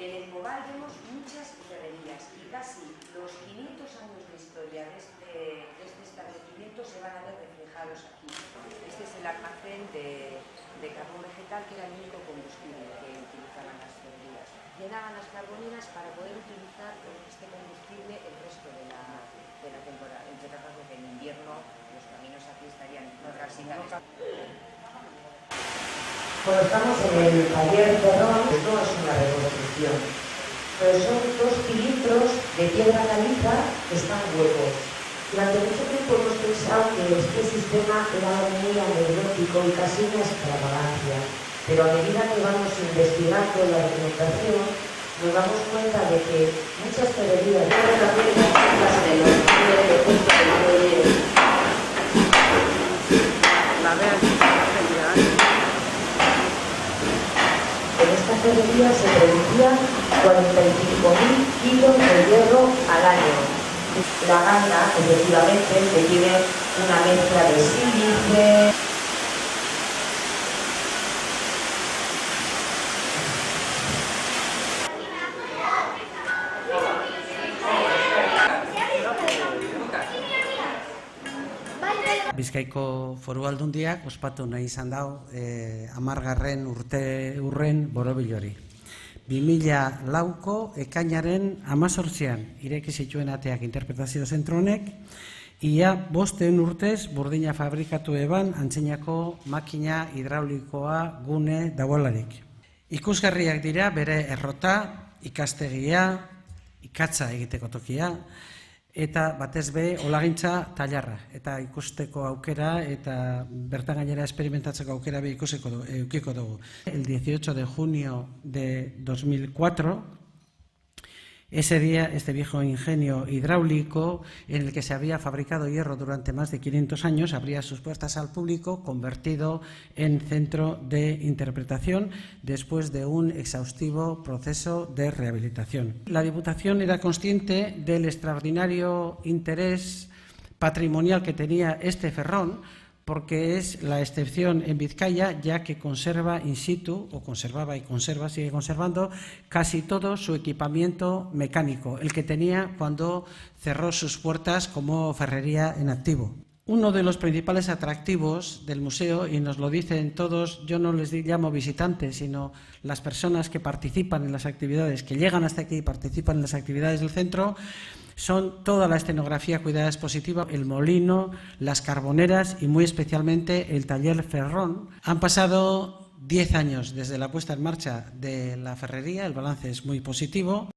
En el Moval vemos muchas ferrerías y casi los 500 años de historia de este establecimiento se van a ver reflejados aquí. Este es el almacén de carbón vegetal, que era el único combustible que utilizaban las ferrerías. Llenaban las carboneras para poder utilizar este combustible el resto de la temporada, entre otras cosas porque en invierno los caminos aquí estarían casi Bueno, estamos en el taller Ferrón, no es una reconstrucción, pero son dos cilindros de piedra caliza que están huecos. Durante mucho tiempo hemos pensado que este sistema era muy anecdótico y casi una extravagancia, pero a medida que vamos investigando la documentación, nos damos cuenta de que muchas ferrerías en esta ferrería se producían 45.000 kilos de hierro al año. La gana, efectivamente, que tiene una mezcla de sílice. Bizkaiko Foru Aldundiak ospatu nahi izan dau 10. urte urren borobil hori. 2004ko ekainaren 18an ireki zituen ateak interpretazio zentro honek, ia 5 urtez burdina fabrikatu eban antzinako makina hidraulikoa gune dagoelarik. Ikusgarriak dira bere errota, ikastegia, ikatza egiteko tokia, eta batez be olagintza tailarra, eta ikusteko aukera eta bertan gainera experimentatzeko aukera be eukiko dugu. El 18 de junio de 2004, ese día este viejo ingenio hidráulico en el que se había fabricado hierro durante más de 500 años abría sus puertas al público, convertido en centro de interpretación después de un exhaustivo proceso de rehabilitación. La Diputación era consciente del extraordinario interés patrimonial que tenía este ferrón, porque es la excepción en Vizcaya, ya que conserva in situ, o conservaba y conserva, sigue conservando, casi todo su equipamiento mecánico, el que tenía cuando cerró sus puertas como ferrería en activo. Uno de los principales atractivos del museo, y nos lo dicen todos, yo no les llamo visitantes, sino las personas que participan en las actividades, que llegan hasta aquí y participan en las actividades del centro, son toda la escenografía cuidada expositiva, el molino, las carboneras y muy especialmente el taller Ferrón. Han pasado 10 años desde la puesta en marcha de la ferrería, el balance es muy positivo.